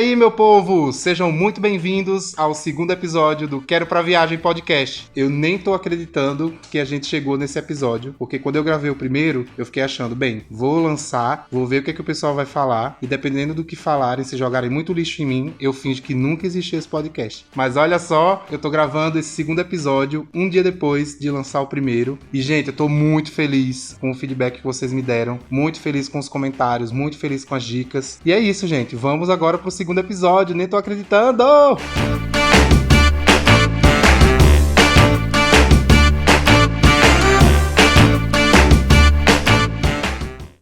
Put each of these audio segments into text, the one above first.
aí, meu povo? Sejam muito bem-vindos ao segundo episódio do Quero Pra Viagem Podcast. Eu nem tô acreditando que a gente chegou nesse episódio, porque quando eu gravei o primeiro, eu fiquei achando, bem, vou lançar, vou ver o que é que o pessoal vai falar, e dependendo do que falarem, se jogarem muito lixo em mim, eu finjo que nunca existiu esse podcast. Mas olha só, eu tô gravando esse segundo episódio um dia depois de lançar o primeiro, e gente, eu tô muito feliz com o feedback que vocês me deram, muito feliz com os comentários, muito feliz com as dicas, e é isso, gente, vamos agora pro segundo episódio, nem tô acreditando!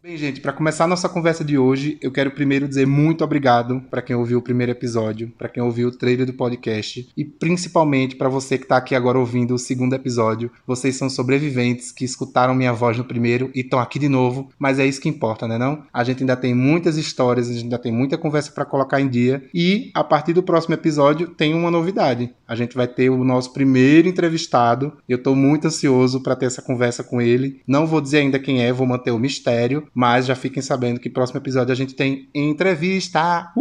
Bem, gente, para começar a nossa conversa de hoje, eu quero primeiro dizer muito obrigado para quem ouviu o primeiro episódio, para quem ouviu o trailer do podcast e principalmente para você que tá aqui agora ouvindo o segundo episódio. Vocês são sobreviventes que escutaram minha voz no primeiro e estão aqui de novo, mas é isso que importa, né não? A gente ainda tem muitas histórias, a gente ainda tem muita conversa para colocar em dia e a partir do próximo episódio tem uma novidade. A gente vai ter o nosso primeiro entrevistado. Eu tô muito ansioso para ter essa conversa com ele. Não vou dizer ainda quem é, vou manter o mistério, mas já fiquem sabendo que no próximo episódio a gente tem entrevista.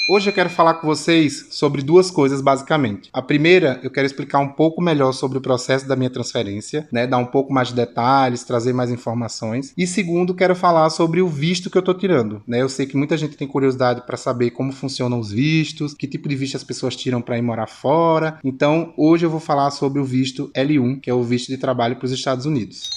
Hoje eu quero falar com vocês sobre duas coisas, basicamente. A primeira, eu quero explicar um pouco melhor sobre o processo da minha transferência, né? Dar um pouco mais de detalhes, trazer mais informações. E segundo, quero falar sobre o visto que eu tô tirando, né? Eu sei que muita gente tem curiosidade para saber como funcionam os vistos, que tipo de visto as pessoas tiram para ir morar fora. Então, hoje eu vou falar sobre o visto L1, que é o visto de trabalho para os Estados Unidos.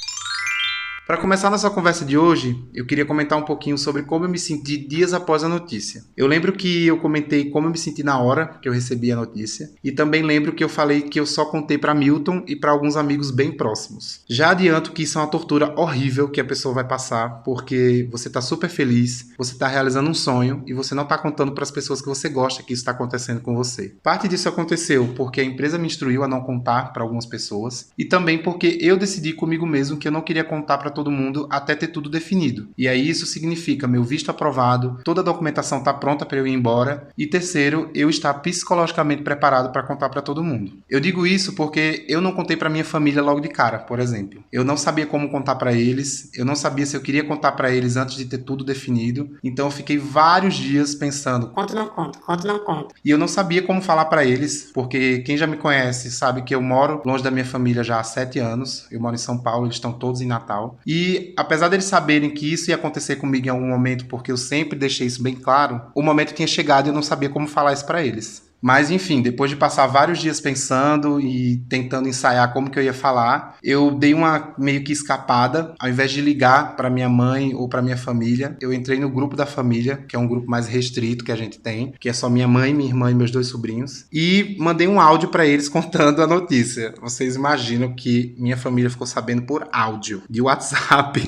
Para começar nossa conversa de hoje, eu queria comentar um pouquinho sobre como eu me senti dias após a notícia. Eu lembro que eu comentei como eu me senti na hora que eu recebi a notícia e também lembro que eu falei que eu só contei para Milton e para alguns amigos bem próximos. Já adianto que isso é uma tortura horrível que a pessoa vai passar porque você tá super feliz, você tá realizando um sonho e você não tá contando para as pessoas que você gosta que isso está acontecendo com você. Parte disso aconteceu porque a empresa me instruiu a não contar para algumas pessoas e também porque eu decidi comigo mesmo que eu não queria contar para todo mundo até ter tudo definido. E aí isso significa meu visto aprovado, toda a documentação tá pronta para eu ir embora e terceiro, eu estar psicologicamente preparado para contar para todo mundo. Eu digo isso porque eu não contei para minha família logo de cara, por exemplo. Eu não sabia como contar para eles, eu não sabia se eu queria contar para eles antes de ter tudo definido, então eu fiquei vários dias pensando, conto não conto, conto não conto. E eu não sabia como falar para eles, porque quem já me conhece sabe que eu moro longe da minha família já há 7 anos, eu moro em São Paulo, eles estão todos em Natal. E apesar deles saberem que isso ia acontecer comigo em algum momento, porque eu sempre deixei isso bem claro, o momento tinha chegado e eu não sabia como falar isso para eles. Mas enfim, depois de passar vários dias pensando e tentando ensaiar como que eu ia falar, eu dei uma meio que escapada. Ao invés de ligar para minha mãe ou para minha família, eu entrei no grupo da família, que é um grupo mais restrito que a gente tem, que é só minha mãe, minha irmã e meus 2 sobrinhos, e mandei um áudio para eles contando a notícia. Vocês imaginam que minha família ficou sabendo por áudio, de WhatsApp.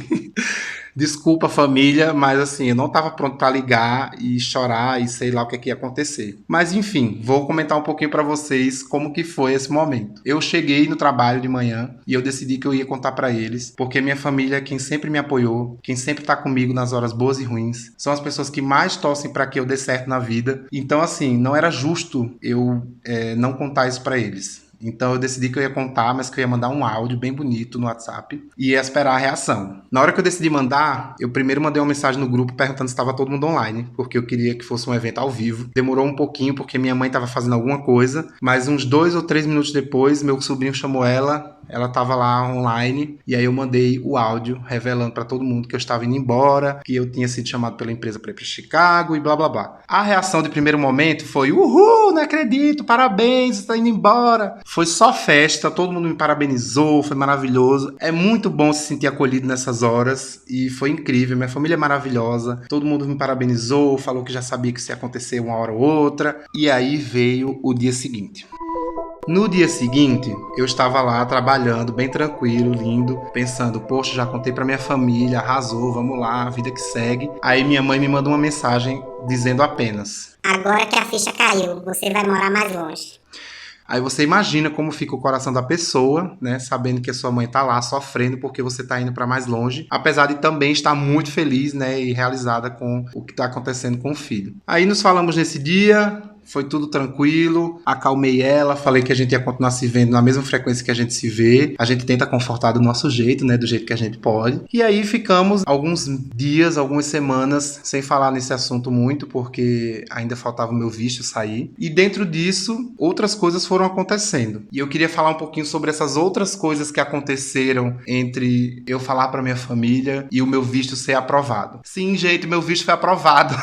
Desculpa, família, mas assim, eu não estava pronto para ligar e chorar e sei lá o que ia acontecer. Mas enfim, vou comentar um pouquinho para vocês como que foi esse momento. Eu cheguei no trabalho de manhã e eu decidi que eu ia contar para eles, porque minha família é quem sempre me apoiou, quem sempre tá comigo nas horas boas e ruins, são as pessoas que mais torcem para que eu dê certo na vida. Então assim, não era justo eu não contar isso para eles. Então eu decidi que eu ia contar, mas que eu ia mandar um áudio bem bonito no WhatsApp e ia esperar a reação. Na hora que eu decidi mandar, eu primeiro mandei uma mensagem no grupo perguntando se estava todo mundo online, porque eu queria que fosse um evento ao vivo. Demorou um pouquinho porque minha mãe estava fazendo alguma coisa, mas uns 2 ou 3 minutos depois, meu sobrinho chamou ela estava lá online, e aí eu mandei o áudio revelando para todo mundo que eu estava indo embora, que eu tinha sido chamado pela empresa para ir para Chicago e blá blá blá. A reação de primeiro momento foi: uhul, não acredito, parabéns, você está indo embora. Foi só festa, todo mundo me parabenizou, foi maravilhoso. É muito bom se sentir acolhido nessas horas e foi incrível, minha família é maravilhosa, todo mundo me parabenizou, falou que já sabia que isso ia acontecer uma hora ou outra, e aí veio o dia seguinte. No dia seguinte, eu estava lá trabalhando, bem tranquilo, lindo, pensando, poxa, já contei pra minha família, arrasou, vamos lá, vida que segue. Aí minha mãe me mandou uma mensagem dizendo apenas: agora que a ficha caiu, você vai morar mais longe. Aí você imagina como fica o coração da pessoa, né, sabendo que a sua mãe tá lá sofrendo porque você tá indo para mais longe, apesar de também estar muito feliz, né, e realizada com o que tá acontecendo com o filho. Aí nos falamos nesse dia, foi tudo tranquilo, acalmei ela, falei que a gente ia continuar se vendo na mesma frequência que a gente se vê, a gente tenta confortar do nosso jeito, né, do jeito que a gente pode. E aí ficamos alguns dias, algumas semanas sem falar nesse assunto muito, porque ainda faltava o meu visto sair. E dentro disso, outras coisas foram acontecendo. E eu queria falar um pouquinho sobre essas outras coisas que aconteceram entre eu falar pra minha família e o meu visto ser aprovado. Sim, gente, meu visto foi aprovado.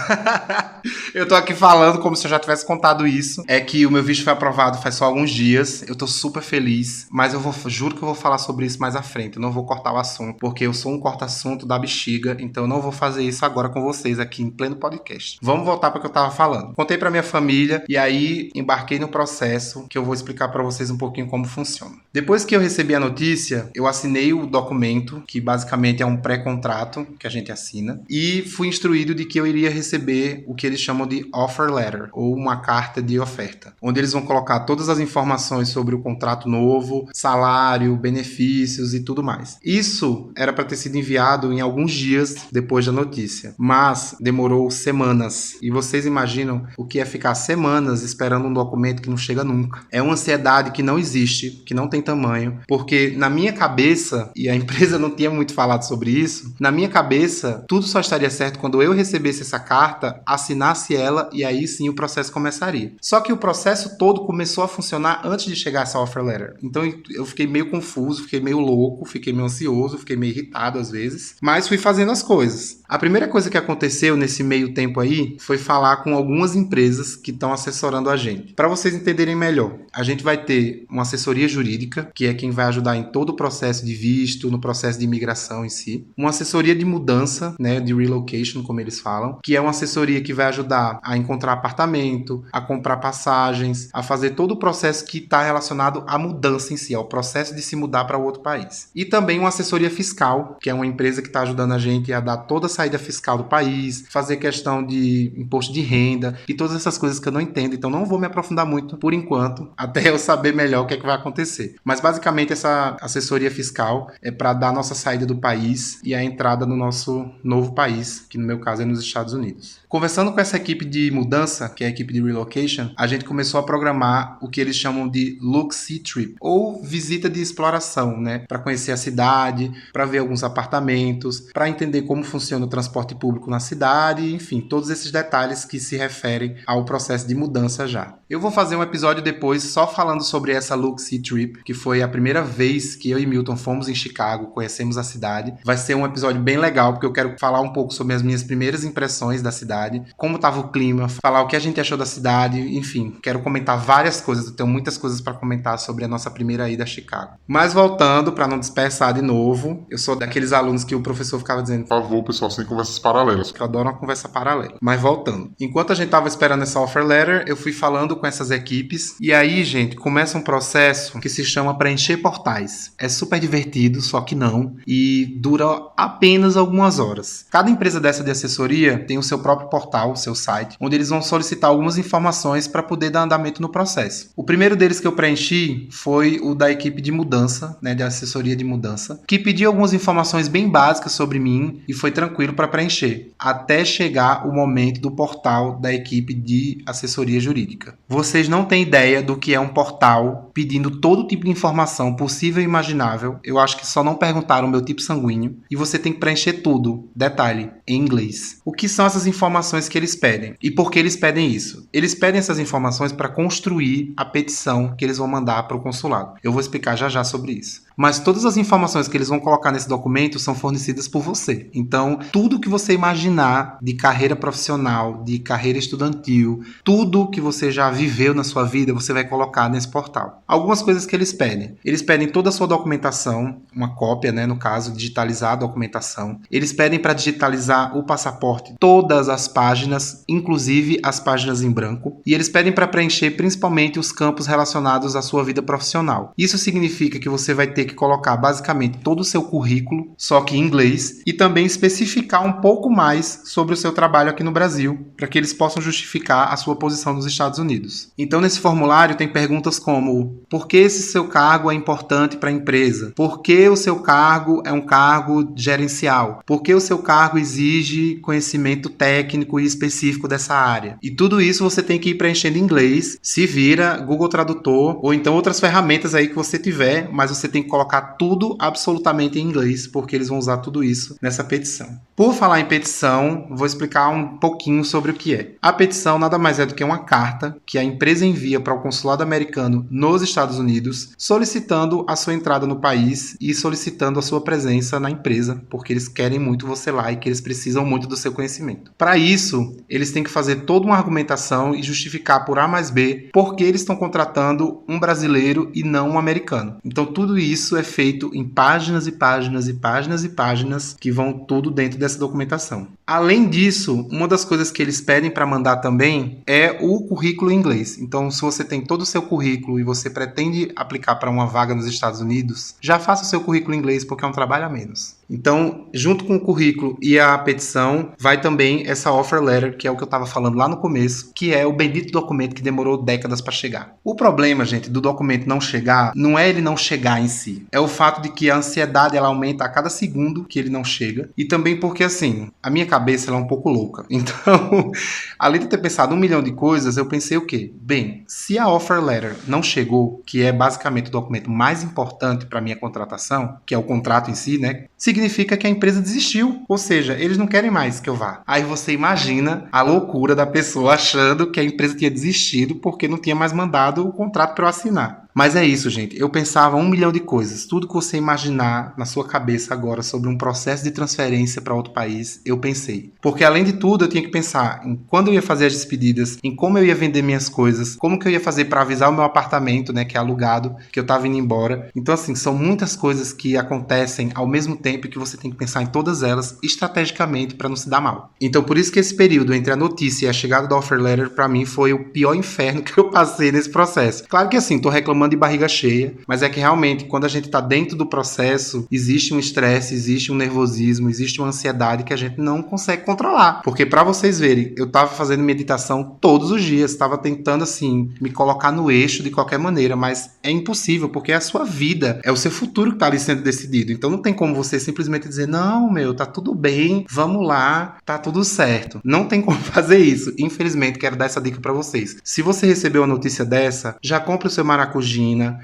Eu tô aqui falando como se eu já tivesse contado isso. É que o meu visto foi aprovado faz só alguns dias. Eu tô super feliz, mas juro que eu vou falar sobre isso mais à frente. Eu não vou cortar o assunto, porque eu sou um corta-assunto da bexiga, então eu não vou fazer isso agora com vocês aqui em pleno podcast. Vamos voltar para o que eu tava falando. Contei pra minha família e aí embarquei no processo que eu vou explicar pra vocês um pouquinho como funciona. Depois que eu recebi a notícia, eu assinei o documento, que basicamente é um pré-contrato que a gente assina, e fui instruído de que eu iria receber o que eles chamam de offer letter, ou uma carta de oferta, onde eles vão colocar todas as informações sobre o contrato novo, salário, benefícios e tudo mais. Isso era para ter sido enviado em alguns dias depois da notícia, mas demorou semanas. E vocês imaginam o que é ficar semanas esperando um documento que não chega nunca? É uma ansiedade que não existe, que não tem tamanho, porque na minha cabeça, e a empresa não tinha muito falado sobre isso, na minha cabeça, tudo só estaria certo quando eu recebesse essa carta, assinasse ela e aí sim o processo começaria. Só que o processo todo começou a funcionar antes de chegar essa offer letter. Então eu fiquei meio confuso, fiquei meio louco, fiquei meio ansioso, fiquei meio irritado às vezes, mas fui fazendo as coisas. A primeira coisa que aconteceu nesse meio tempo aí foi falar com algumas empresas que estão assessorando a gente. Para vocês entenderem melhor, a gente vai ter uma assessoria jurídica, que é quem vai ajudar em todo o processo de visto, no processo de imigração em si. Uma assessoria de mudança, né, de relocation, como eles falam, que é uma assessoria que vai ajudar a encontrar apartamento, a comprar passagens, a fazer todo o processo que está relacionado à mudança em si, ao processo de se mudar para outro país. E também uma assessoria fiscal, que é uma empresa que está ajudando a gente a dar toda a saída fiscal do país, fazer questão de imposto de renda e todas essas coisas que eu não entendo, então não vou me aprofundar muito por enquanto, até eu saber melhor o que é que vai acontecer. Mas basicamente essa assessoria fiscal é para dar a nossa saída do país e a entrada no nosso novo país, que no meu caso é nos Estados Unidos. Conversando com essa equipe de mudança, que é a equipe de relocation, a gente começou a programar o que eles chamam de look-see trip, ou visita de exploração, né? Para conhecer a cidade, para ver alguns apartamentos, para entender como funciona o transporte público na cidade, enfim, todos esses detalhes que se referem ao processo de mudança já. Eu vou fazer um episódio depois só falando sobre essa look-see trip, que foi a primeira vez que eu e Milton fomos em Chicago, conhecemos a cidade. Vai ser um episódio bem legal, porque eu quero falar um pouco sobre as minhas primeiras impressões da cidade, como estava o clima, falar o que a gente achou da cidade, enfim, quero comentar várias coisas, eu tenho muitas coisas para comentar sobre a nossa primeira ida a Chicago. Mas voltando, para não dispersar de novo, eu sou daqueles alunos que o professor ficava dizendo, por favor, pessoal, sem conversas paralelas. Que eu adoro uma conversa paralela. Mas voltando, enquanto a gente estava esperando essa offer letter, eu fui falando com essas equipes, e aí, gente, começa um processo que se chama preencher portais. É super divertido, só que não, e dura apenas algumas horas. Cada empresa dessa de assessoria tem o seu próprio portal, o seu site, onde eles vão solicitar algumas informações para poder dar andamento no processo. O primeiro deles que eu preenchi foi o da equipe de mudança, né, de assessoria de mudança, que pediu algumas informações bem básicas sobre mim e foi tranquilo para preencher, até chegar o momento do portal da equipe de assessoria jurídica. Vocês não têm ideia do que é um portal pedindo todo tipo de informação possível e imaginável. Eu acho que só não perguntaram o meu tipo sanguíneo e você tem que preencher tudo, detalhe, em inglês. O que são essas informações que eles pedem? E por que eles pedem isso? Eles pedem essas informações para construir a petição que eles vão mandar para o consulado. Eu vou explicar já já sobre isso. Mas todas as informações que eles vão colocar nesse documento são fornecidas por você. Então, tudo que você imaginar de carreira profissional, de carreira estudantil, tudo que você já viveu na sua vida, você vai colocar nesse portal. Algumas coisas que eles pedem. Eles pedem toda a sua documentação, uma cópia, né, no caso, digitalizar a documentação. Eles pedem para digitalizar o passaporte, todas as páginas, inclusive as páginas em branco. E eles pedem para preencher principalmente os campos relacionados à sua vida profissional. Isso significa que você vai ter ter que colocar basicamente todo o seu currículo, só que em inglês, e também especificar um pouco mais sobre o seu trabalho aqui no Brasil, para que eles possam justificar a sua posição nos Estados Unidos. Então, nesse formulário tem perguntas como: por que esse seu cargo é importante para a empresa? Por que o seu cargo é um cargo gerencial? Por que o seu cargo exige conhecimento técnico e específico dessa área? E tudo isso você tem que ir preenchendo em inglês, se vira, Google Tradutor, ou então outras ferramentas aí que você tiver, mas você tem que colocar tudo absolutamente em inglês, porque eles vão usar tudo isso nessa petição. Por falar em petição, vou explicar um pouquinho sobre o que é. A petição nada mais é do que uma carta que a empresa envia para o consulado americano nos Estados Unidos, solicitando a sua entrada no país e solicitando a sua presença na empresa, porque eles querem muito você lá e que eles precisam muito do seu conhecimento. Para isso, eles têm que fazer toda uma argumentação e justificar por A mais B por que eles estão contratando um brasileiro e não um americano. Então tudo isso é feito em páginas e páginas e páginas e páginas que vão tudo dentro dessa documentação. Além disso, uma das coisas que eles pedem para mandar também é o currículo em inglês. Então, se você tem todo o seu currículo e você pretende aplicar para uma vaga nos Estados Unidos, já faça o seu currículo em inglês, porque é um trabalho a menos. Então, junto com o currículo e a petição, vai também essa offer letter, que é o que eu estava falando lá no começo, que é o bendito documento que demorou décadas para chegar. O problema, gente, do documento não chegar, não é ele não chegar em si. É o fato de que a ansiedade ela aumenta a cada segundo que ele não chega. E também porque, assim, a minha cabeça ela é um pouco louca. Então, além de ter pensado 1 milhão de coisas, eu pensei o quê? Bem, se a offer letter não chegou, que é basicamente o documento mais importante para minha contratação, que é o contrato em si, né? Significa que a empresa desistiu, ou seja, eles não querem mais que eu vá. Aí você imagina a loucura da pessoa achando que a empresa tinha desistido porque não tinha mais mandado o contrato para eu assinar. Mas é isso, gente. Eu pensava 1 milhão de coisas. Tudo que você imaginar na sua cabeça agora sobre um processo de transferência para outro país, eu pensei. Porque além de tudo, eu tinha que pensar em quando eu ia fazer as despedidas, em como eu ia vender minhas coisas, como que eu ia fazer para avisar o meu apartamento, né, que é alugado, que eu estava indo embora. Então, assim, são muitas coisas que acontecem ao mesmo tempo que você tem que pensar em todas elas estrategicamente para não se dar mal. Então, por isso que esse período entre a notícia e a chegada da offer letter, para mim, foi o pior inferno que eu passei nesse processo. Claro que assim, tô reclamando de barriga cheia, mas é que realmente, quando a gente tá dentro do processo, existe um estresse, existe um nervosismo, existe uma ansiedade que a gente não consegue controlar. Porque para vocês verem, eu tava fazendo meditação todos os dias, tava tentando assim, me colocar no eixo de qualquer maneira, mas é impossível, porque é a sua vida, é o seu futuro que tá ali sendo decidido. Então não tem como você simplesmente dizer, não, meu, tá tudo bem, vamos lá, tá tudo certo. Não tem como fazer isso. Infelizmente, quero dar essa dica para vocês. Se você recebeu uma notícia dessa, já compre o seu maracujá,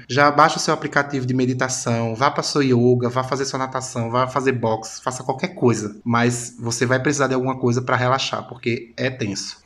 já baixa o seu aplicativo de meditação, vá para sua yoga, vá fazer sua natação, vá fazer boxe, faça qualquer coisa, mas você vai precisar de alguma coisa para relaxar, porque é tenso.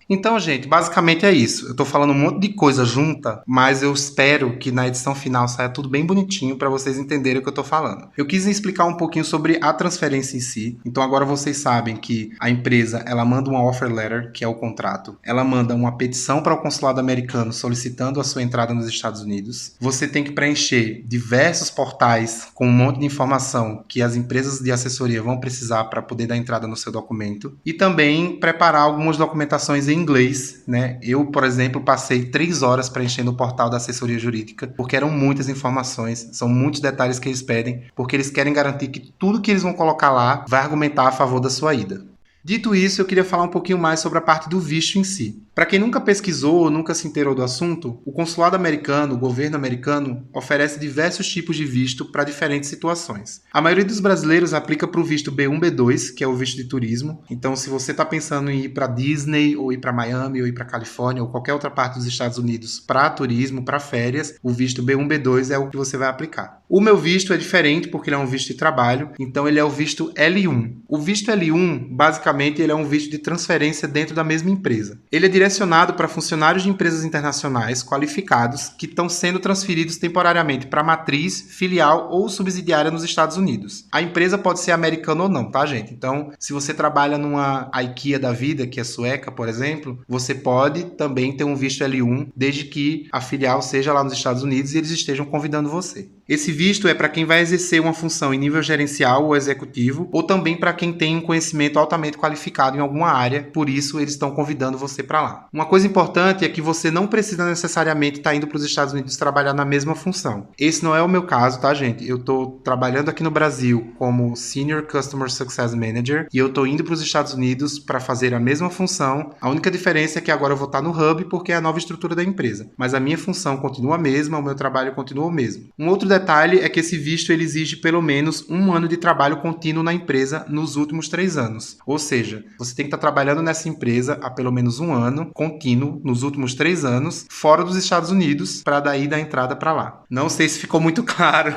Então, gente, basicamente é isso. Eu tô falando um monte de coisa junta, mas eu espero que na edição final saia tudo bem bonitinho para vocês entenderem o que eu tô falando. Eu quis explicar um pouquinho sobre a transferência em si. Então agora vocês sabem que a empresa, ela manda uma offer letter, que é o contrato. Ela manda uma petição para o consulado americano solicitando a sua entrada nos Estados Unidos. Você tem que preencher diversos portais com um monte de informação que as empresas de assessoria vão precisar para poder dar entrada no seu documento. E também preparar algumas documentações em inglês, né? Eu, por exemplo, passei 3 horas preenchendo o portal da assessoria jurídica, porque eram muitas informações, são muitos detalhes que eles pedem, porque eles querem garantir que tudo que eles vão colocar lá vai argumentar a favor da sua ida. Dito isso, eu queria falar um pouquinho mais sobre a parte do visto em si. Para quem nunca pesquisou ou nunca se inteirou do assunto, o consulado americano, o governo americano, oferece diversos tipos de visto para diferentes situações. A maioria dos brasileiros aplica para o visto B1, B2, que é o visto de turismo. Então, se você está pensando em ir para Disney, ou ir para Miami, ou ir para Califórnia, ou qualquer outra parte dos Estados Unidos para turismo, para férias, o visto B1, B2 é o que você vai aplicar. O meu visto é diferente porque ele é um visto de trabalho, então ele é o visto L1. O visto L1, basicamente, ele é um visto de transferência dentro da mesma empresa. Ele é direcionado para funcionários de empresas internacionais qualificados que estão sendo transferidos temporariamente para matriz, filial ou subsidiária nos Estados Unidos. A empresa pode ser americana ou não, tá, gente? Então, se você trabalha numa IKEA da vida, que é sueca, por exemplo, você pode também ter um visto L1, desde que a filial seja lá nos Estados Unidos e eles estejam convidando você. Esse visto é para quem vai exercer uma função em nível gerencial ou executivo, ou também para quem tem um conhecimento altamente qualificado em alguma área, por isso eles estão convidando você para lá. Uma coisa importante é que você não precisa necessariamente estar indo para os Estados Unidos trabalhar na mesma função. Esse não é o meu caso, tá, gente? Eu estou trabalhando aqui no Brasil como Senior Customer Success Manager e eu estou indo para os Estados Unidos para fazer a mesma função. A única diferença é que agora eu vou estar no Hub porque é a nova estrutura da empresa. Mas a minha função continua a mesma, o meu trabalho continua o mesmo. Um outro detalhe é que esse visto ele exige pelo menos 1 ano de trabalho contínuo na empresa nos últimos 3 anos. Ou seja, você tem que estar trabalhando nessa empresa há pelo menos 1 ano contínuo nos últimos 3 anos, fora dos Estados Unidos, para daí dar entrada para lá. Não sei se ficou muito claro,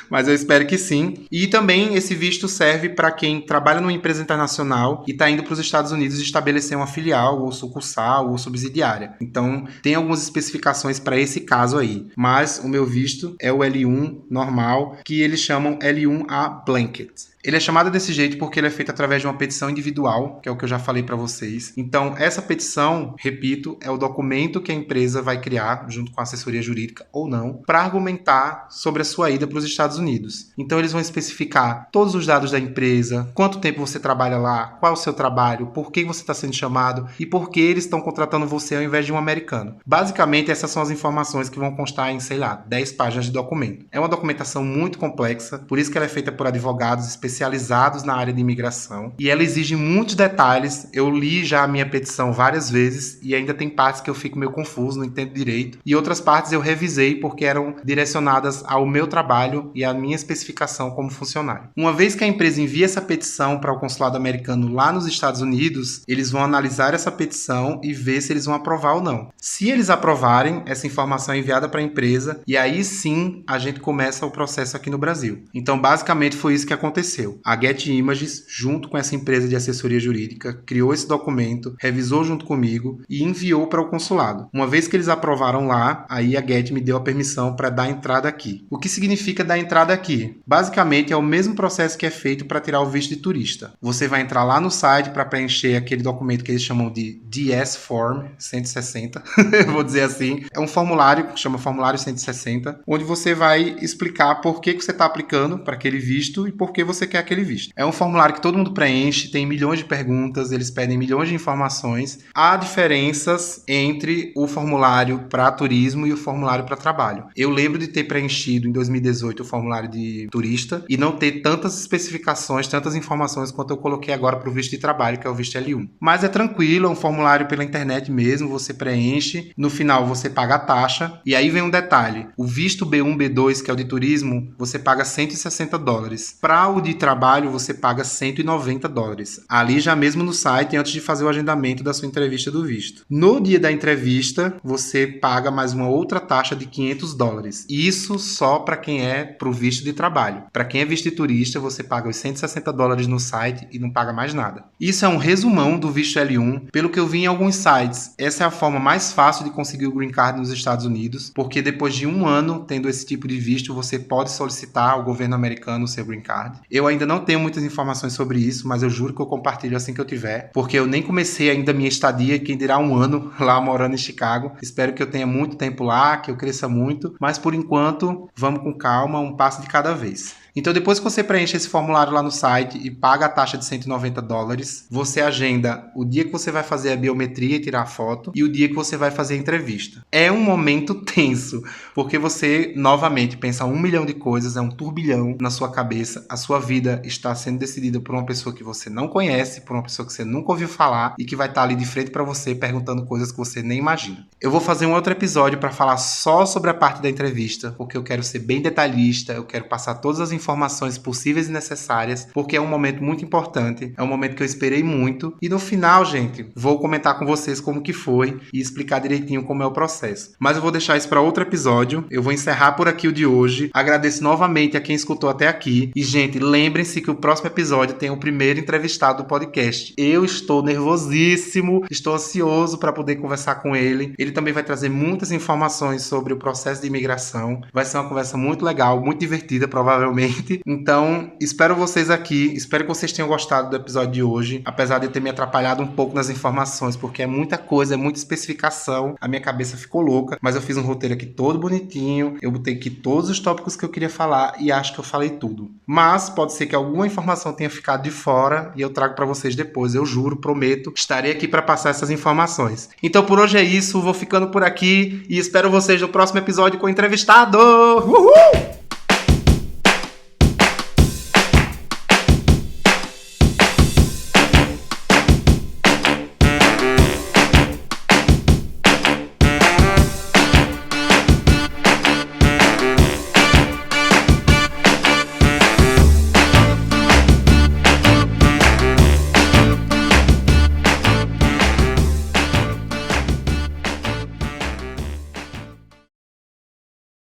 mas eu espero que sim. E também esse visto serve para quem trabalha numa empresa internacional e está indo para os Estados Unidos estabelecer uma filial, ou sucursal, ou subsidiária. Então, tem algumas especificações para esse caso aí. Mas o meu visto é o L1 normal, que eles chamam L1A Blanket. Ele é chamado desse jeito porque ele é feito através de uma petição individual, que é o que eu já falei para vocês. Então, essa petição, repito, é o documento que a empresa vai criar, junto com a assessoria jurídica ou não, para argumentar sobre a sua ida para os Estados Unidos. Então, eles vão especificar todos os dados da empresa, quanto tempo você trabalha lá, qual é o seu trabalho, por que você está sendo chamado e por que eles estão contratando você ao invés de um americano. Basicamente, essas são as informações que vão constar em, 10 páginas de documento. É uma documentação muito complexa, por isso que ela é feita por advogados especializados na área de imigração e ela exige muitos detalhes. Eu li já a minha petição várias vezes e ainda tem partes que eu fico meio confuso, não entendo direito, e outras partes eu revisei porque eram direcionadas ao meu trabalho e à minha especificação como funcionário. Uma vez que a empresa envia essa petição para o consulado americano lá nos Estados Unidos, eles vão analisar essa petição e ver se eles vão aprovar ou não. Se eles aprovarem, essa informação é enviada para a empresa e aí sim a gente começa o processo aqui no Brasil. Então basicamente foi isso que aconteceu. A Get Images, junto com essa empresa de assessoria jurídica, criou esse documento, revisou junto comigo e enviou para o consulado. Uma vez que eles aprovaram lá, aí a Get me deu a permissão para dar entrada aqui. O que significa dar entrada aqui? Basicamente é o mesmo processo que é feito para tirar o visto de turista. Você vai entrar lá no site para preencher aquele documento que eles chamam de DS Form 160, vou dizer assim. É um formulário que chama Formulário 160, onde você vai explicar por que você está aplicando para aquele visto e por que você quer aquele visto. É um formulário que todo mundo preenche, tem milhões de perguntas, eles pedem milhões de informações. Há diferenças entre o formulário para turismo e o formulário para trabalho. Eu lembro de ter preenchido em 2018 o formulário de turista e não ter tantas especificações, tantas informações quanto eu coloquei agora para o visto de trabalho, que é o visto L1. Mas é tranquilo, é um formulário pela internet mesmo, você preenche, no final você paga a taxa, e aí vem um detalhe, o visto B1, B2, que é o de turismo, você paga $160. Para o de trabalho, você paga $190. Ali já mesmo no site, antes de fazer o agendamento da sua entrevista do visto. No dia da entrevista, você paga mais uma outra taxa de $500. Isso só para quem é pro visto de trabalho. Para quem é visto de turista, você paga os $160 no site e não paga mais nada. Isso é um resumão do visto L1. Pelo que eu vi em alguns sites, essa é a forma mais fácil de conseguir o Green Card nos Estados Unidos, porque depois de 1 ano tendo esse tipo de visto, você pode solicitar ao governo americano o seu Green Card. Eu ainda não tenho muitas informações sobre isso, mas eu juro que eu compartilho assim que eu tiver, porque eu nem comecei ainda a minha estadia, quem dirá 1 ano lá morando em Chicago. Espero que eu tenha muito tempo lá, que eu cresça muito, mas por enquanto, vamos com calma, um passo de cada vez. Então, depois que você preenche esse formulário lá no site e paga a taxa de $190, você agenda o dia que você vai fazer a biometria e tirar a foto e o dia que você vai fazer a entrevista. É um momento tenso, porque você, novamente, pensa 1 milhão de coisas, é um turbilhão na sua cabeça, a sua vida está sendo decidida por uma pessoa que você não conhece, por uma pessoa que você nunca ouviu falar e que vai estar ali de frente para você perguntando coisas que você nem imagina. Eu vou fazer um outro episódio para falar só sobre a parte da entrevista, porque eu quero ser bem detalhista, eu quero passar todas as informações possíveis e necessárias, porque é um momento muito importante, é um momento que eu esperei muito, e no final, gente, vou comentar com vocês como que foi e explicar direitinho como é o processo. Mas eu vou deixar isso para outro episódio, eu vou encerrar por aqui o de hoje, agradeço novamente a quem escutou até aqui, e gente, lembrem-se que o próximo episódio tem o primeiro entrevistado do podcast. Eu estou nervosíssimo, estou ansioso para poder conversar com ele. Ele também vai trazer muitas informações sobre o processo de imigração, vai ser uma conversa muito legal, muito divertida provavelmente, gente. Então, espero vocês aqui. Espero que vocês tenham gostado do episódio de hoje. Apesar de ter me atrapalhado um pouco nas informações, porque é muita coisa, é muita especificação. A minha cabeça ficou louca. Mas eu fiz um roteiro aqui todo bonitinho. Eu botei aqui todos os tópicos que eu queria falar e acho que eu falei tudo. Mas pode ser que alguma informação tenha ficado de fora e eu trago pra vocês depois. Eu juro, prometo. Estarei aqui pra passar essas informações. Então por hoje é isso. Vou ficando por aqui e espero vocês no próximo episódio com o entrevistado. Uhul!